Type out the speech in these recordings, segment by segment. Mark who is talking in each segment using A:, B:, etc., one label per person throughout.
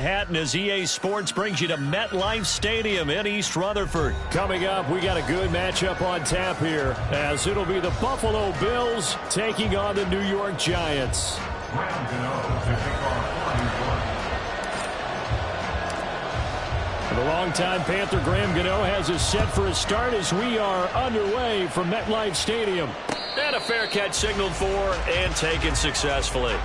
A: Hatton as EA Sports brings you to MetLife Stadium in East Rutherford.
B: Coming up, we got a good matchup on tap here, as it'll be the Buffalo Bills taking on the New York Giants. The longtime Panther Graham Gano has us set for a start as we are underway from MetLife Stadium.
A: And a fair catch signaled for and taken successfully.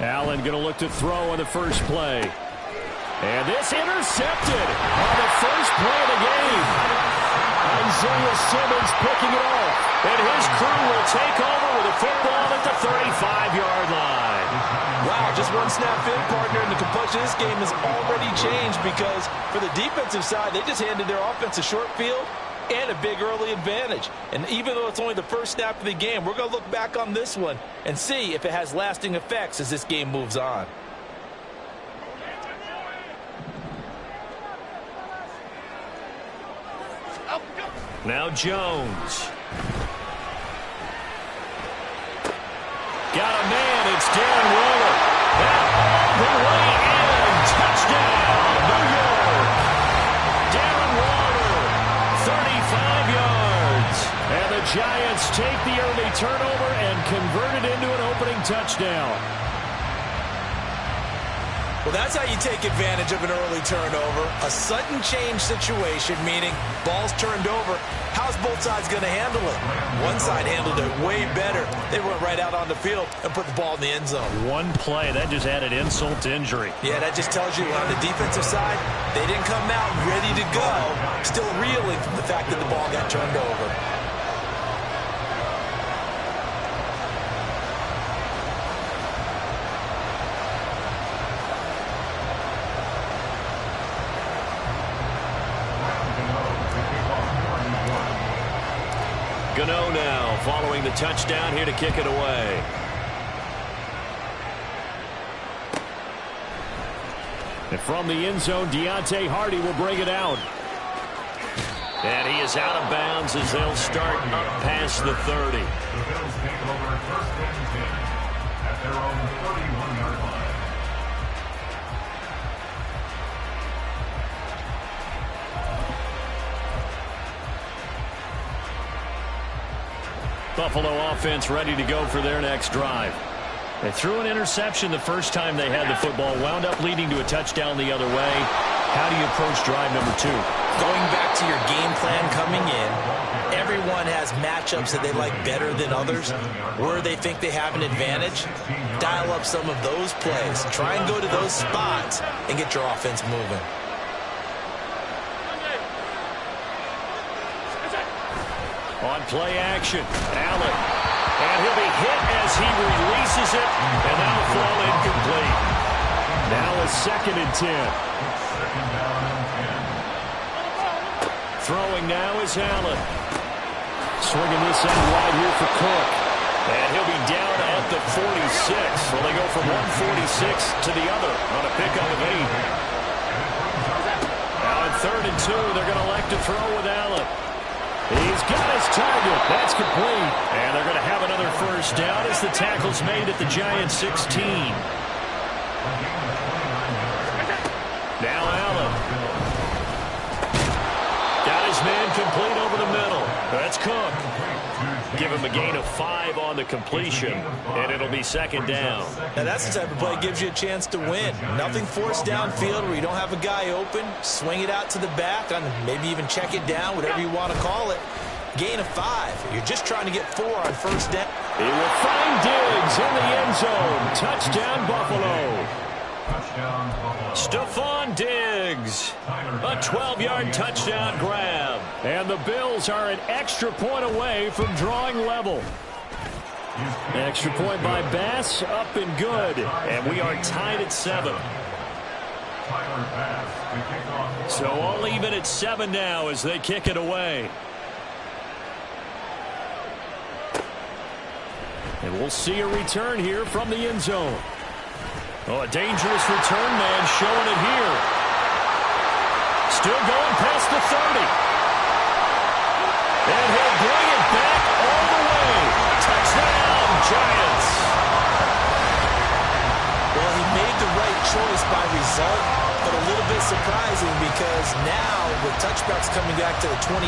B: Allen going to look to throw on the first play. And this intercepted on the first play of the game. Isaiah Simmons picking it off.
A: And his crew will take over with a football at the 35-yard line.
C: Wow, just one snap in, partner, and the complexion of this game has already changed because for the defensive side, they just handed their offense a short field and a big early advantage. And even though it's only the first snap of the game, we're going to look back on this one and see if it has lasting effects as this game moves on.
A: Now Jones. Got a man. It's Darren Waller. That all the way in. Touchdown, New York. Darren Waller, 35 yards.
B: And the Giants take the early turnover and convert it into an opening touchdown.
C: Well, that's how you take advantage of an early turnover. A sudden change situation, meaning ball's turned over. How's both sides going to handle it? One side handled it way better. They went right out on the field and put the ball in the end zone.
A: One play, that just added insult to injury.
C: Yeah, that just tells you on the defensive side, they didn't come out ready to go, still reeling from the fact that the ball got turned over.
A: Gano now following the touchdown here to kick it away.
B: And from the end zone, Deontay Hardy will bring it out.
A: And he is out of bounds as they'll start up past the 30.
D: The Bills take over first and 10 at their own 31-yard line.
B: Buffalo offense ready to go for their next drive. They threw an interception the first time they had the football, wound up leading to a touchdown the other way. How do you approach drive number 2?
C: Going back to your game plan coming in, everyone has matchups that they like better than others. Where they think they have an advantage, dial up some of those plays. Try and go to those spots and get your offense moving.
B: On play action, Allen. And he'll be hit as he releases it, and that'll fall incomplete. Now a 2nd and 10. Throwing now is Allen. Swinging this end wide here for Cook.
A: And he'll be down at the 46. Well, they go from 146 to the other on a pickup of 8.
B: Now on 3rd and 2, they're going to elect to throw with Allen. He's got his target. That's complete.
A: And they're going to have another first down as the tackle's made at the Giants 16.
B: Now Allen.
A: Got his man complete over the middle. That's Cook. Give him a gain of 5 on the completion, and it'll be 2nd down.
C: Now that's the type of play that gives you a chance to win. Nothing forced downfield where you don't have a guy open. Swing it out to the back, on maybe even check it down, whatever you want to call it. Gain of 5. You're just trying to get 4 on first down.
B: He will find Diggs in the end zone. Touchdown, Buffalo.
A: Stephon Diggs, a 12-yard touchdown grab.
B: And the Bills are an extra point away from drawing level. Extra point by Bass, up and good.
A: And we are tied at 7.
D: pass to kick off.
B: So all even at 7 now as they kick it away. And we'll see a return here from the end zone. Oh, a dangerous return man showing it here. Still going past the 30. And he'll bring it back all the way. Touchdown, Giants.
C: Well, he made the right choice by result, but a little bit surprising because now with touchbacks coming back to the 25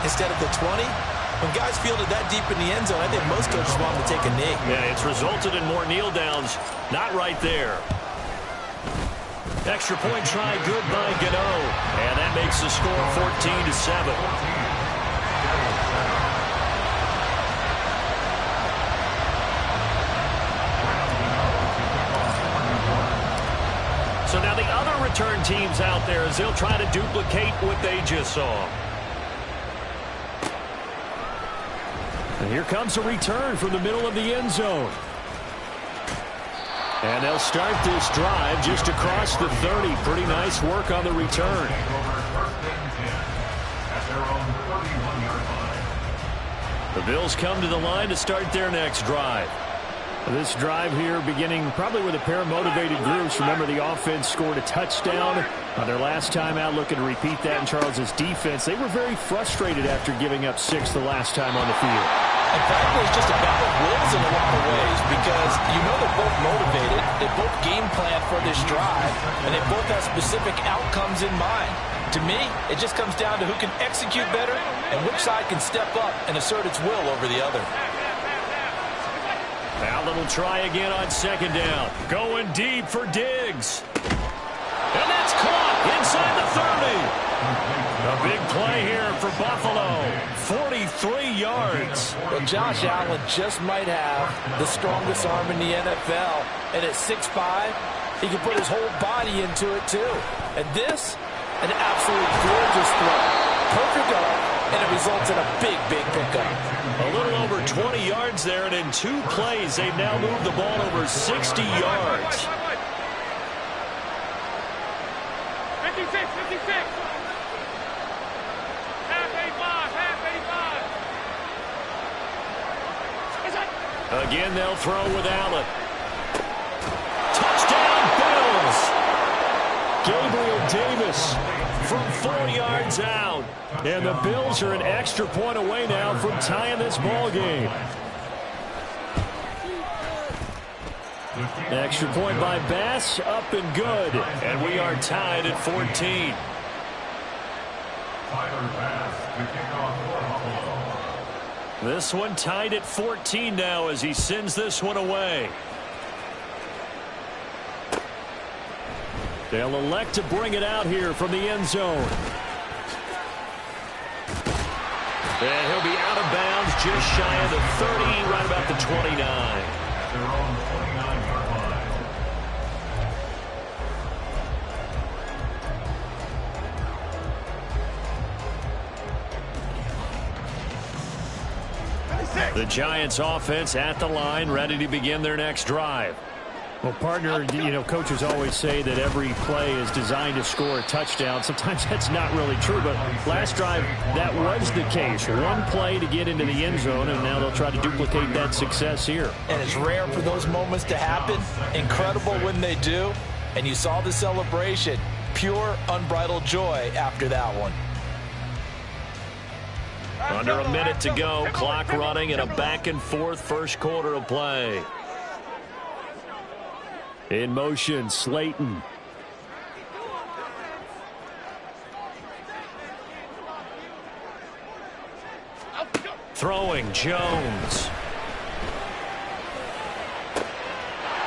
C: instead of the 20, when guys fielded that deep in the end zone, I think most coaches want them to take a knee.
B: Yeah, it's resulted in more kneel downs. Not right there. Extra point try good by Gano. And that makes the score 14-7. So now the other return teams out there as they'll try to duplicate what they just saw. And here comes a return from the middle of the end zone. And they'll start this drive just across the 30. Pretty nice work on the return. The Bills come to the line to start their next drive. This drive here beginning probably with a pair of motivated groups. Remember, the offense scored a touchdown on their last time out. Looking to repeat that in Charles's defense. They were very frustrated after giving up 6 the last time on the field.
C: And frankly, it's just a battle of wills in a lot of ways because you know they're both motivated. They both game plan for this drive, and they both have specific outcomes in mind. To me, it just comes down to who can execute better and which side can step up and assert its will over the other.
B: Now they'll try again on second down. Going deep for Diggs. And that's caught inside the 30. A big play here for Buffalo. 43 yards.
C: Well, Josh Allen just might have the strongest arm in the NFL. And at 6'5", he can put his whole body into it too. And this, an absolute gorgeous throw. Perfect arm, and it results in a big, big pickup.
B: A little over 20 yards there, and in 2 plays, they've now moved the ball over 60 yards.
E: 56.
B: Again, they'll throw with Allen. Touchdown, Bills! Gabriel Davis from 4 yards out. And the Bills are an extra point away now from tying this ball game. Extra point by Bass, up and good. And we are tied at 14.
D: Tyler Bass to kick off for Buffalo.
B: This one tied at 14 now as he sends this one away. They'll elect to bring it out here from the end zone. And he'll be out of bounds just shy of the 30, right about the 29.
D: Their own 29-yard line.
B: The Giants offense at the line, ready to begin their next drive. Well, partner, you know, coaches always say that every play is designed to score a touchdown. Sometimes that's not really true, but last drive, that was the case. One play to get into the end zone, and now they'll try to duplicate that success here.
C: And it's rare for those moments to happen. Incredible when they do. And you saw the celebration. Pure, unbridled joy after that one.
B: Under a minute to go, clock running, and a back-and-forth first quarter of play. In motion, Slayton. Throwing, Jones.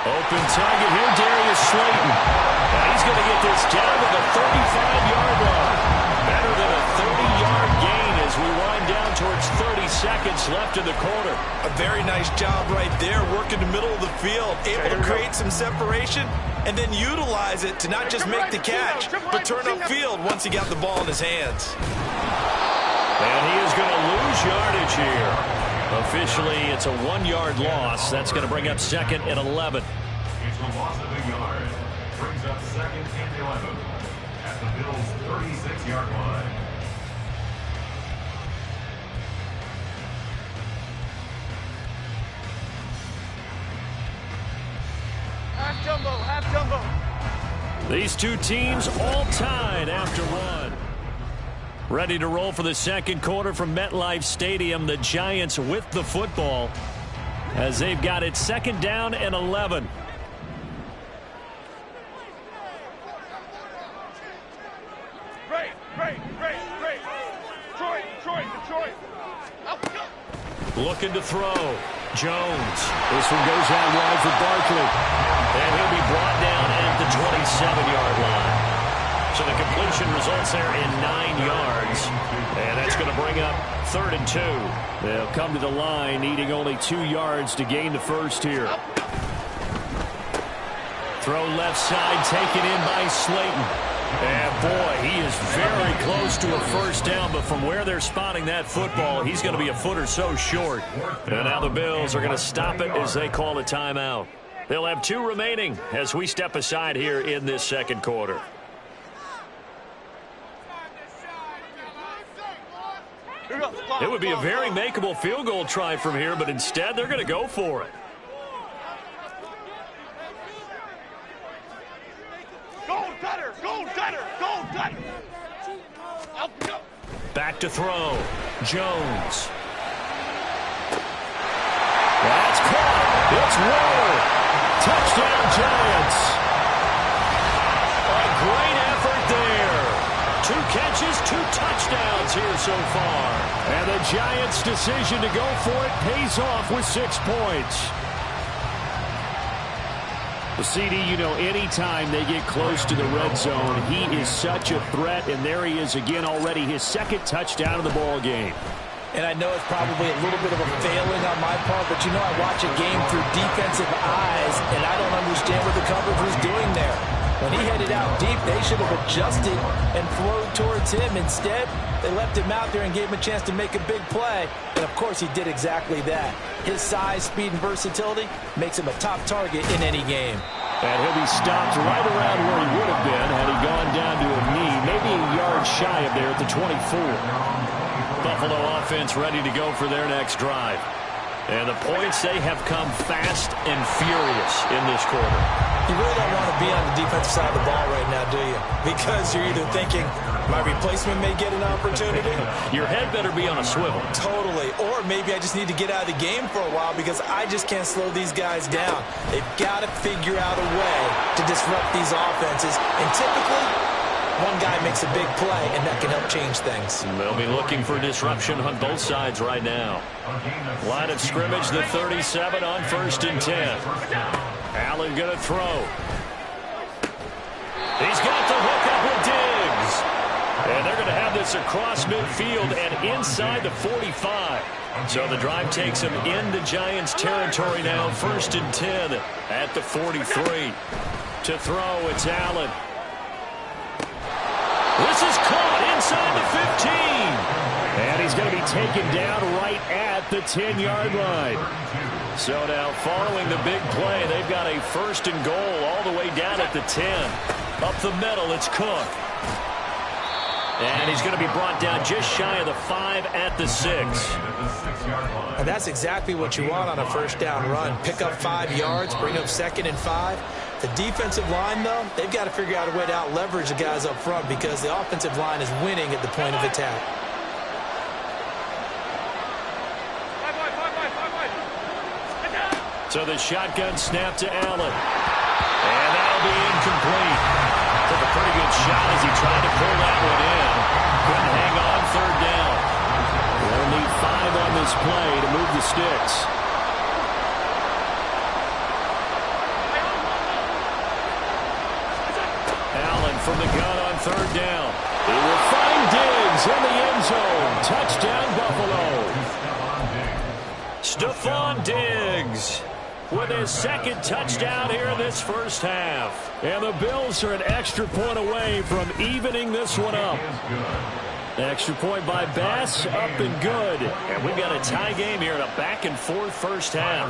B: Open target here, Darius Slayton. And he's going to get this down to the 35-yard line. Better than a 30-yard gain as we wind down towards 30 seconds left in the quarter.
C: A very nice job right there, working the middle of the field, able to create some separation, and then utilize it to not just make the catch, but turn upfield once he got the ball in his hands.
B: And he is going to lose yardage here. Officially, it's a 1-yard loss. That's going to bring up second and 11.
D: It's a loss of a yard. Brings up second and 11 at the Bills' 36-yard line.
E: Half jumbo, half jumbo.
B: These two teams all tied after one. Ready to roll for the second quarter from MetLife Stadium. The Giants with the football as they've got it second down and 11.
E: Great. Detroit.
B: Looking to throw. Jones. This one goes out wide for Barkley. And he'll be brought down at the 27-yard line. So the completion results there in 9 yards. And that's going to bring up 3rd and 2. They'll come to the line needing only 2 yards to gain the first here. Throw left side taken in by Slayton. And boy, he is very close to a first down, but from where they're spotting that football, he's going to be a foot or so short. And now the Bills are going to stop it as they call a timeout. They'll have 2 remaining as we step aside here in this second quarter. It would be a very makeable field goal try from here, but instead they're going to go for it. Back to throw. Jones. That's caught. It's Waller. Touchdown, Giants. A great effort there. 2 catches, 2 touchdowns here so far. And the Giants' decision to go for it pays off with 6 points. Well, CD, you know, anytime they get close to the red zone, he is such a threat, and there he is again already, his 2nd touchdown of the ball game.
C: And I know it's probably a little bit of a failing on my part, but you know I watch a game through defensive eyes, and I don't understand what the coverage was doing there. When he headed out deep, they should have adjusted and flowed towards him. Instead, they left him out there and gave him a chance to make a big play. And, of course, he did exactly that. His size, speed, and versatility makes him a top target in any game.
B: And he'll be stopped right around where he would have been had he gone down to a knee, maybe a yard shy of there at the 24. Buffalo offense ready to go for their next drive. And the points, they have come fast and furious in this quarter.
C: You really don't want to be on the defensive side of the ball right now, do you? Because you're either thinking, my replacement may get an opportunity.
B: Your head better be on a swivel.
C: Totally. Or maybe I just need to get out of the game for a while because I just can't slow these guys down. They've got to figure out a way to disrupt these offenses. And typically, one guy makes a big play, and that can help change things.
B: They'll be looking for disruption on both sides right now. Line of scrimmage, the 37 on 1st and 10. Allen going to throw. He's got the hook up with Diggs. And they're going to have this across midfield and inside the 45. So the drive takes him into Giants territory now. 1st and 10 at the 43. To throw, it's Allen. This is caught inside the 15. And he's going to be taken down right at the 10-yard line. So now following the big play, they've got a 1st and goal all the way down at the 10. Up the middle, it's Cook. And he's going to be brought down just shy of the 5 at the 6.
C: And that's exactly what you want on a 1st down run. Pick up 5 yards, bring up 2nd and 5. The defensive line, though, they've got to figure out a way to out-leverage the guys up front because the offensive line is winning at the point of attack.
B: So the shotgun snap to Allen. And that'll be incomplete. Took a pretty good shot as he tried to pull that one in. Couldn't hang on 3rd down. They'll need 5 on this play to move the sticks. Allen from the gun on 3rd down. He will find Diggs in the end zone. Touchdown, Buffalo. Stephon Diggs with his 2nd touchdown here in this 1st half. And the Bills are an extra point away from evening this one up. Extra point by Bass, up and good. And we've got a tie game here in a back-and-forth 1st half.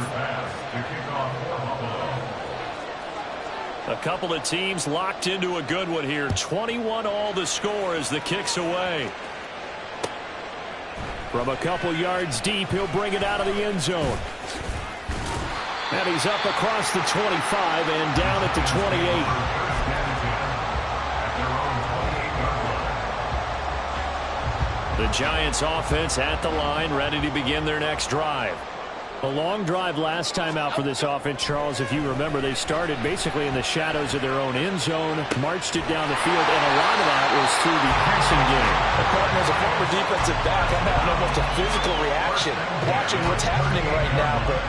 B: A couple of teams locked into a good one here. 21-all the score as the kick's away. From a couple yards deep, he'll bring it out of the end zone. And he's up across the 25 and down at the 28. The Giants offense at the line, ready to begin their next drive. A long drive last time out for this offense, Charles. If you remember, they started basically in the shadows of their own end zone, marched it down the field, and a lot of that was through the passing game.
C: The partner is a former defensive back. I'm having almost a physical reaction watching what's happening right now, but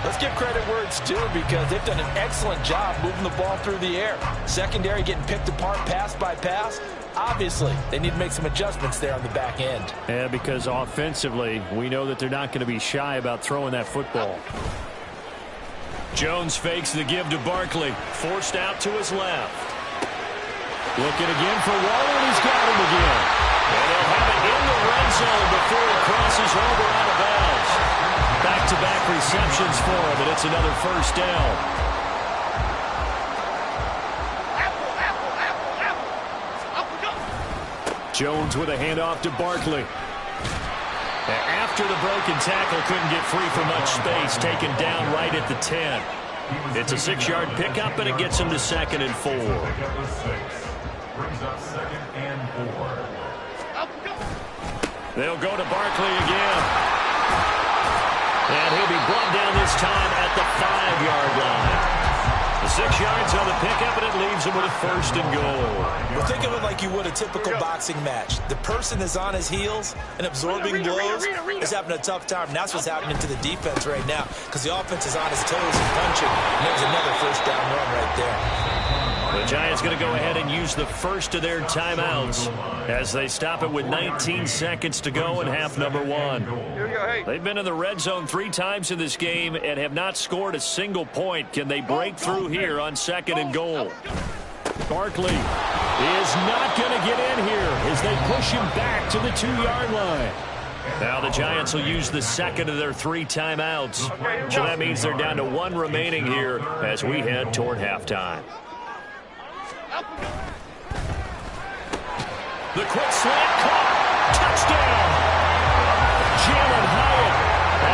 C: let's give credit where it's due because they've done an excellent job moving the ball through the air. Secondary getting picked apart pass by pass. Obviously, they need to make some adjustments there on the back end.
B: Yeah, because offensively, we know that they're not going to be shy about throwing that football. Jones fakes the give to Barkley. Forced out to his left. Looking again for Waller, and he's got him again. And they'll have it in the red zone before he crosses over out of bounds. Back-to-back receptions for him, and it's another first down. Jones with a handoff to Barkley. After the broken tackle, couldn't get free for much space, taken down right at the 10. It's a 6-yard pickup, and it gets him to 2nd and 4. They'll go to Barkley again. And he'll be brought down this time at the 5-yard line. The 6 yards on the pickup, and it leaves him with a 1st and goal.
C: Well, think of it like you would a typical boxing match. The person is on his heels and absorbing blows is having a tough time. And that's what's happening to the defense right now because the offense is on his toes and punching. And there's another first down run right there.
B: The Giants going to go ahead and use the first of their timeouts as they stop it with 19 seconds to go in half number 1. They've been in the red zone 3 times in this game and have not scored a single point. Can they break through here on 2nd and goal? Barkley is not going to get in here as they push him back to the 2-yard line. Now the Giants will use the 2nd of their 3 timeouts. So that means they're down to 1 remaining here as we head toward halftime. The quick slant caught. Touchdown. Jalen Hyatt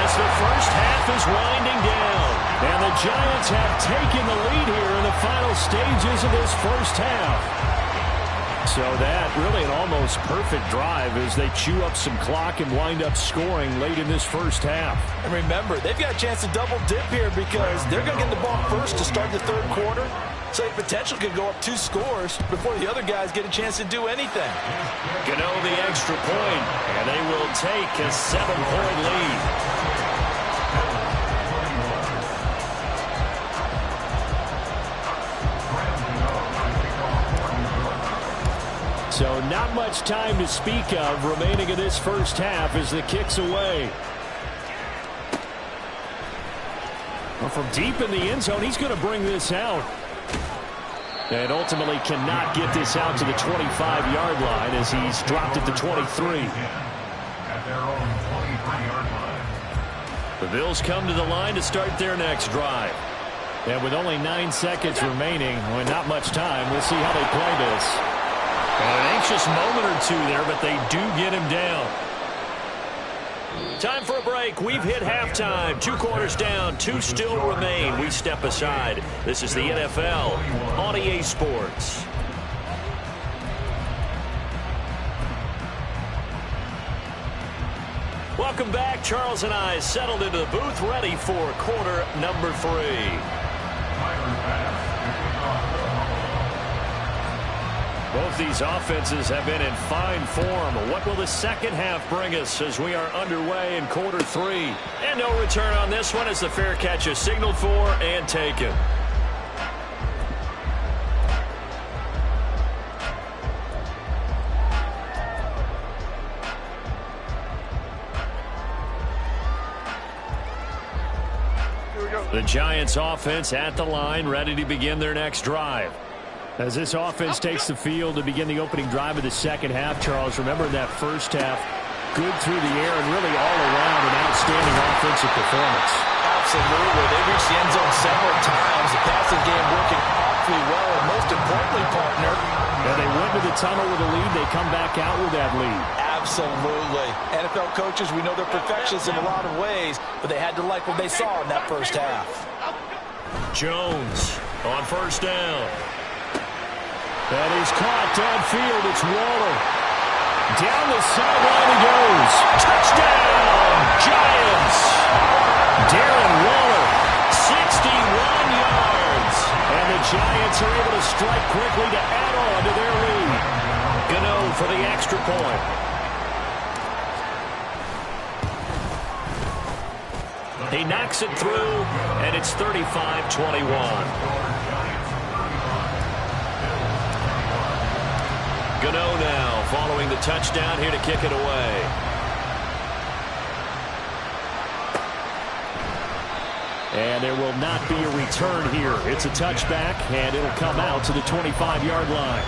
B: as the first half is winding down. And the Giants have taken the lead here in the final stages of this first half. So that really an almost perfect drive as they chew up some clock and wind up scoring late in this first half.
C: And remember, they've got a chance to double dip here because they're going to get the ball first to start the 3rd quarter. So they potentially could go up 2 scores before the other guys get a chance to do anything.
B: Gano the extra point, and they will take a 7-point lead. So not much time to speak of remaining in this first half as the kick's away. Well, from deep in the end zone, he's going to bring this out. And ultimately cannot get this out to the 25-yard line as he's dropped at the 23. The Bills come to the line to start their next drive. And with only 9 seconds remaining, well, not much time, we'll see how they play this. And an anxious moment or two there, but they do get him down. Time for a break. We've hit halftime. 2 quarters down. 2 still remain. We step aside. This is the NFL on EA Sports. Welcome back. Charles and I settled into the booth, ready for quarter number 3. Both these offenses have been in fine form. What will the second half bring us as we are underway in quarter 3? And no return on this one as the fair catch is signaled for and taken. The Giants offense at the line, ready to begin their next drive. As this offense takes the field to begin the opening drive of the second half, Charles, remember in that first half, good through the air and really all around an outstanding offensive performance.
C: Absolutely. They reached the end zone several times. The passing game working awfully well, and most importantly, partner,
B: Yeah, they went to the tunnel with a lead. They come back out with that lead.
C: absolutely. NFL coaches, we know they're perfectionists in a lot of ways, but they had to like what they saw in that first half.
B: Jones on first down. And he's caught downfield. It's Waller. Down the sideline he goes. Touchdown, Giants. Darren Waller, 61 yards. And the Giants are able to strike quickly to add on to their lead. Gano for the extra point. He knocks it through, and it's 35-21. Gano now following the touchdown here to kick it away. And there will not be a return here. It's a touchback, and it'll come out to the 25-yard line.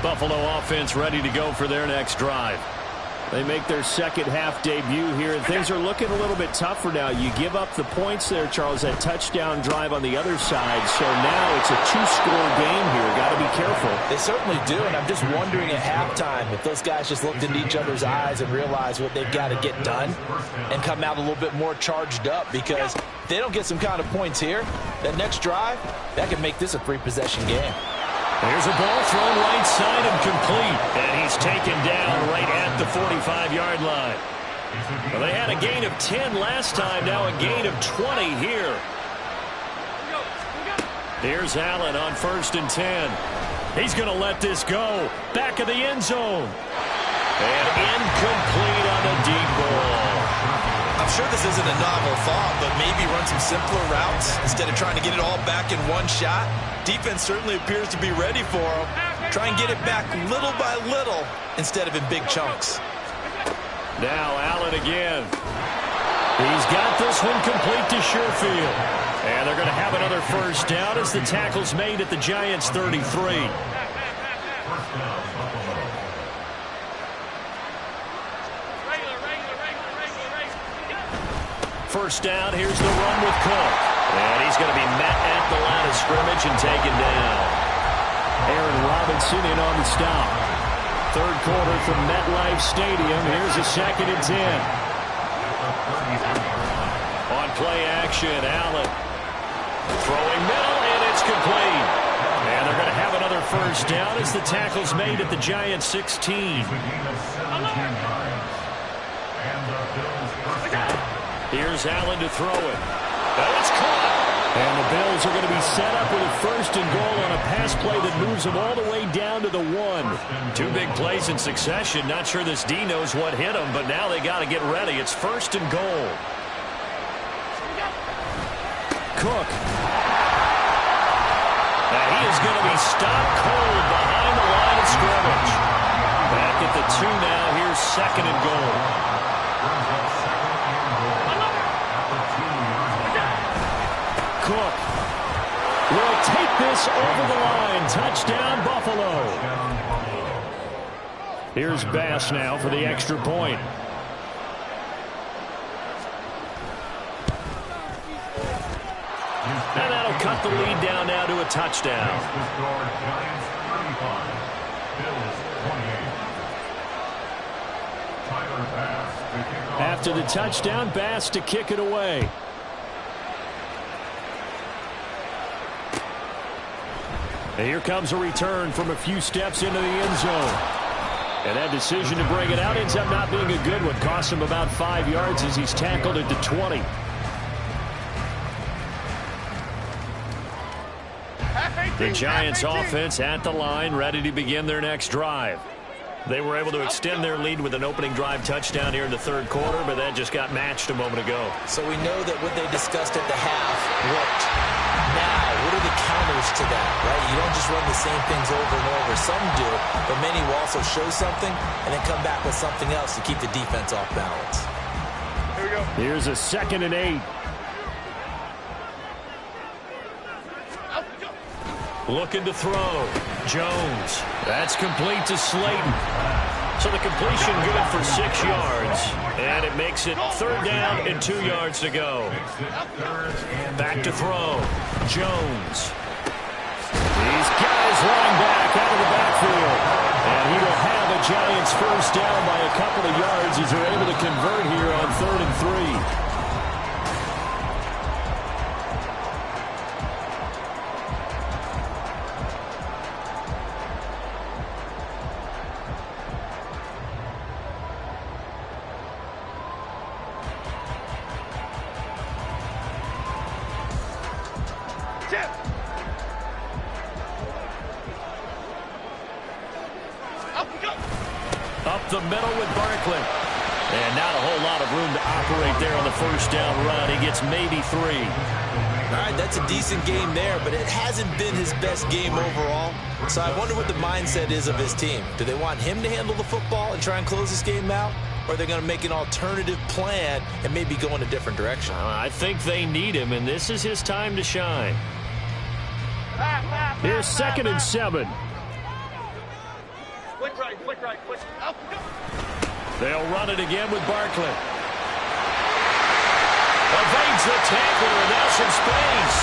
B: Buffalo offense ready to go for their next drive. They make their second half debut here, and things are looking a little bit tougher now. You give up the points there, Charles, that touchdown drive on the other side. So now it's a two-score game here. Got to be careful.
C: They certainly do, and I'm just wondering at halftime if those guys just looked into each other's eyes and realized what they've got to get done and come out a little bit more charged up, because if they don't get some kind of points here, that next drive, that could make this a three-possession game.
B: Here's a ball thrown right side and complete. And he's taken down right at the 45-yard line. Well, they had a gain of 10 last time, now a gain of 20 here. Here's Allen on 1st and 10. He's going to let this go. Back of the end zone. And incomplete on the deep ball.
C: I'm sure this isn't a novel thought, but maybe run some simpler routes instead of trying to get it all back in one shot. Defense certainly appears to be ready for him. Try and get it back little by little instead of in big chunks.
B: Now Allen again. He's got this one complete to Sherfield. And they're going to have another first down as the tackle's made at the Giants' 33. First down, here's the run with Cook. And he's going to be met at the line of scrimmage and taken down. Aaron Robinson in on the stop. Third quarter from MetLife Stadium. Here's a 2nd and 10. On play action, Allen. Throwing middle, and it's complete. And they're going to have another first down as the tackle's made at the Giants' 16. Here's Allen to throw it. Oh, it's caught. And the Bills are going to be set up with a 1st and goal on a pass play that moves them all the way down to the 1. Two big plays in succession. Not sure this D knows what hit him, but now they got to get ready. It's 1st and goal. Cook. Now he is going to be stopped cold behind the line of scrimmage. Back at the 2 now. Here's 2nd and goal. Cook will take this over the line. Touchdown, Buffalo. Here's Bass now for the extra point. And that'll cut the lead down now to a touchdown. After the touchdown, Bass to kick it away. And here comes a return from a few steps into the end zone. And that decision to bring it out ends up not being a good one. Costs him about 5 yards as he's tackled at the 20. The Giants offense at the line, ready to begin their next drive. They were able to extend their lead with an opening drive touchdown here in the third quarter, but that just got matched a moment ago.
C: So we know that what they discussed at the half worked. Now, what are the counters to that, right? You don't just run the same things over and over. Some do, but many will also show something and then come back with something else to keep the defense off balance.
E: Here we go.
B: Here's a 2nd and 8. Looking to throw. Jones. That's complete to Slayton. So the completion good for 6 yards. And it makes it 3rd down and 2 yards to go. Back to throw. Jones. These guys running back out of the backfield. And he will have a Giants first down by a couple of yards as they're able to convert here on 3rd and 3. Up the middle with Barkley. And not a whole lot of room to operate there on the first down run. He gets maybe 3.
C: All right, that's a decent game there, but it hasn't been his best game overall. So I wonder what the mindset is of his team. Do they want him to handle the football and try and close this game out? Or are they going to make an alternative plan and maybe go in a different direction?
B: I think they need him, and this is his time to shine. Here's 2nd and 7.
E: Flick right, flick right, flick. Up, go.
B: They'll run it again with Barkley. Evades the tackler, and now some space.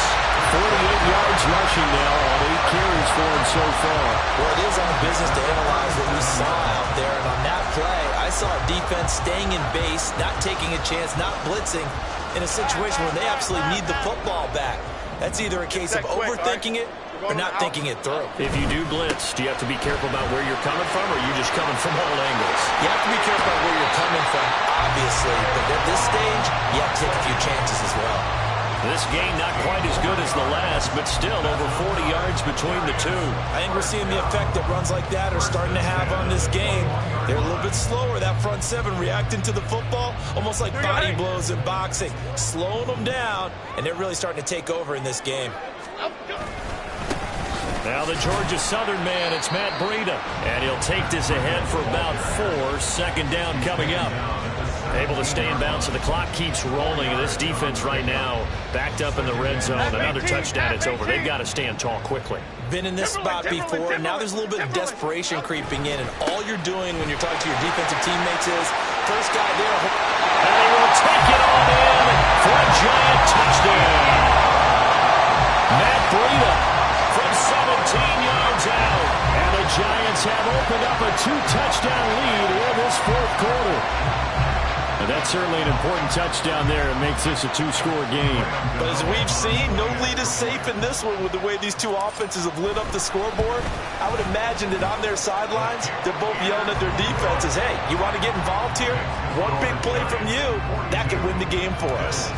B: 48 yards rushing now on 8 carries for him so far.
C: Well, it is on the business to analyze what we saw out there. And on that play, I saw a defense staying in base, not taking a chance, not blitzing, in a situation where they absolutely need the football back. That's either a case of overthinking it or not thinking it through.
B: If you do blitz, do you have to be careful about where you're coming from, or are you just coming from all angles?
C: You have to be careful about where you're coming from, obviously. But at this stage, you have to take a few chances as well.
B: This game not quite as good as the last, but still over 40 yards between the two.
C: I think we're seeing the effect that runs like that are starting to have on this game. They're a little bit slower, that front 7 reacting to the football, almost like body blows in boxing, slowing them down, and they're really starting to take over in this game.
B: Now the Georgia Southern man, it's Matt Breida, and he'll take this ahead for about 4. 2nd down coming up. Able to stay in bounds, so the clock keeps rolling. And this defense right now backed up in the red zone. Another touchdown, it's over. They've got to stand tall quickly.
C: Been in this spot before, and now there's a little bit of desperation creeping in, and all you're doing when you're talking to your defensive teammates is, first guy there.
B: And they will take it on in for a Giant touchdown. Matt Breida from 17 yards out. And the Giants have opened up a 2-touchdown lead in this 4th quarter. And that's certainly an important touchdown there. It makes this a 2-score game.
C: But as we've seen, no lead is safe in this one with the way these two offenses have lit up the scoreboard. I would imagine that on their sidelines, they're both yelling at their defenses, hey, you want to get involved here? One big play from you, that could win the game for us.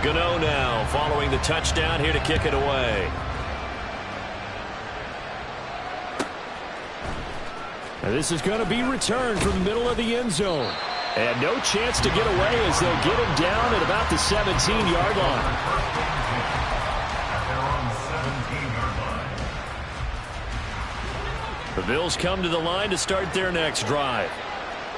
B: Gano now following the touchdown here to kick it away. And this is going to be returned from the middle of the end zone. And no chance to get away as they'll get him down at about the 17-yard line. The Bills come to the line to start their next drive.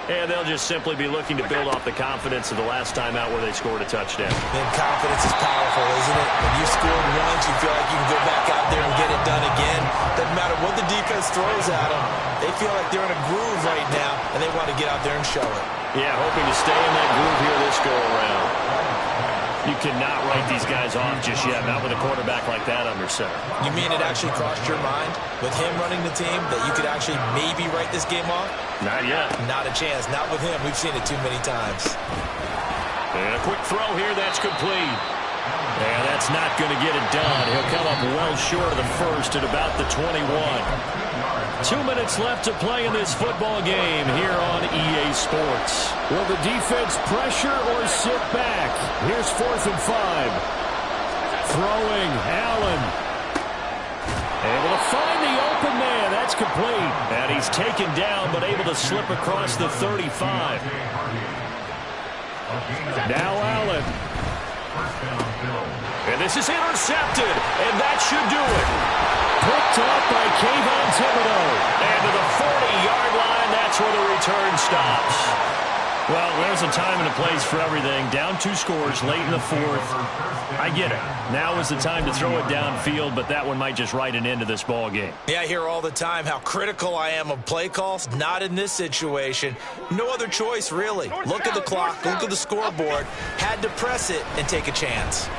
B: And they'll just simply be looking to build off the confidence of the last time out where they scored a touchdown.
C: And confidence is powerful, isn't it? When you scored once, you feel like you can go back out there and get it done again. Doesn't matter what the defense throws at them. They feel like they're in a groove right now, and they want to get out there and show it.
B: Yeah, hoping to stay in that groove here this go-around. You cannot write these guys off just yet, not with a quarterback like that under center.
C: You mean it actually crossed your mind with him running the team that you could actually maybe write this game off?
B: Not yet.
C: Not a chance. Not with him. We've seen it too many times.
B: And a quick throw here. That's complete. And that's not going to get it done. He'll come up well short of the first at about the 21. 2 minutes left to play in this football game here on EA Sports. Will the defense pressure or sit back? Here's 4th and 5. Throwing, Allen. Able to find the open man. That's complete. And he's taken down, but able to slip across the 35. Now Allen. And this is intercepted. And that should do it. Picked up by Kayvon Thibodeaux. And to the 40-yard line, that's where the return stops. Well, there's a time and a place for everything. Down 2 scores late in the 4th. I get it. Now is the time to throw it downfield, but that one might just write an end to this ball game.
C: Yeah, I hear all the time how critical I am of play calls. Not in this situation. No other choice, really. Look at the clock. Look at the scoreboard. Had to press it and take a chance.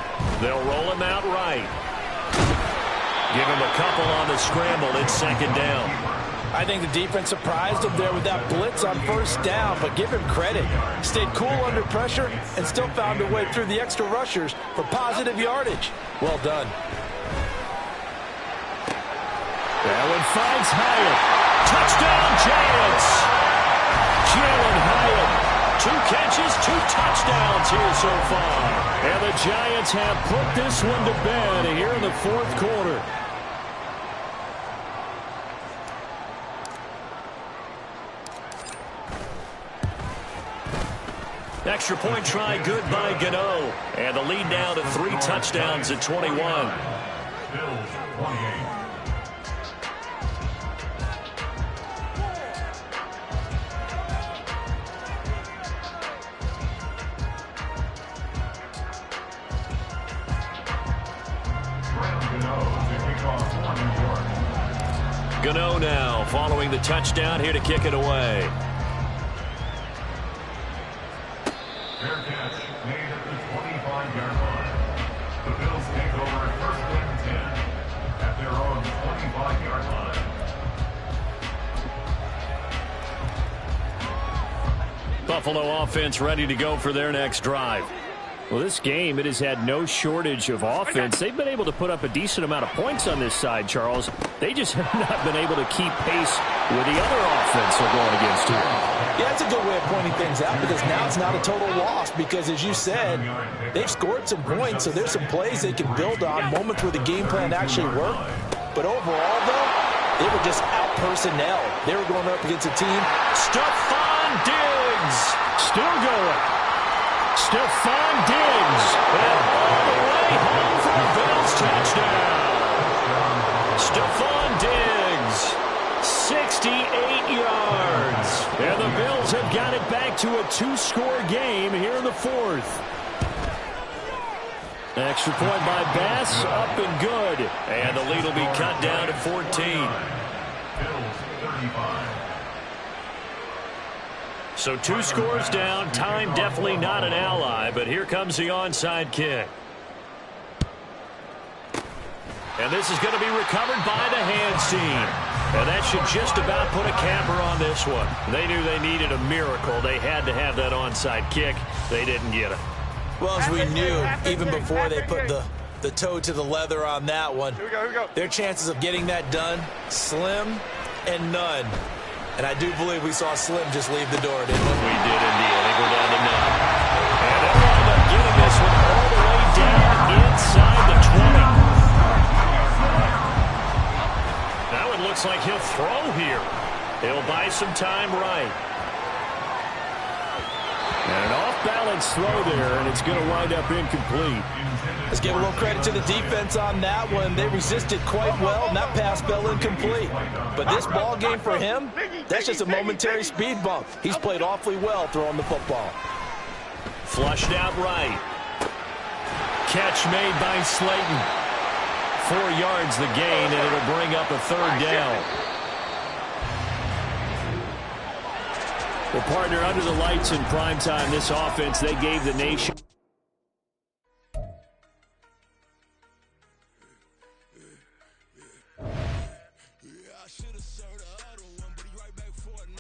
B: They'll roll him out right. Give him a couple on the scramble. It's 2nd down.
C: I think the defense surprised him there with that blitz on 1st down, but give him credit. Stayed cool under pressure and still found a way through the extra rushers for positive yardage. Well done.
B: That one finds Hyatt. Touchdown, Giants! Jalen Hyatt. 2 catches, 2 touchdowns here so far. And the Giants have put this one to bed here in the 4th quarter. Extra point try good by Gano. And the lead now to 3 touchdowns at 21.
D: Bills 28.
B: Gano now following the touchdown here to kick it away.
D: Fair catch made at the 25-yard line. The Bills take over 1st and 10 at their own 25-yard line.
B: Buffalo offense ready to go for their next drive. Well, this game, it has had no shortage of offense. They've been able to put up a decent amount of points on this side, Charles. They just have not been able to keep pace with the other offense they're going against here.
C: Yeah, that's a good way of pointing things out because now it's not a total loss because, as you said, they've scored some points, so there's some plays they can build on, moments where the game plan actually worked. But overall, though, they were just out-personnel. They were going up against a team.
B: Stephon Diggs still going. Stephon Diggs and all the way home for a Bills touchdown. Stephon Diggs, 68 yards. And the Bills have got it back to a 2-score game here in the 4th. Extra point by Bass, up and good. And the lead will be cut down to 14.
D: Bills 35.
B: So 2 scores down. Time definitely not an ally, but here comes the onside kick. And this is going to be recovered by the hands team. And that should just about put a capper on this one. They knew they needed a miracle. They had to have that onside kick. They didn't get it.
C: Well, as we knew, even before they put the toe to the leather on that one, their chances of getting that done, slim and none. And I do believe we saw Slim just leave the door, didn't we?
B: We did indeed. I think we're down to none. And they'll wind up getting this one all the way down inside the 20. Now it looks like he'll throw here. He'll buy some time right. And an off-balance throw there, and it's going to wind up incomplete.
C: Let's give a little credit to the defense on that one. They resisted quite well, and that pass fell incomplete. But this ball game for him, that's just a momentary speed bump. He's played awfully well throwing the football.
B: Flushed out right. Catch made by Slayton. 4 yards the gain, and it'll bring up a 3rd down. Well, partner, under the lights in primetime, this offense, they gave the nation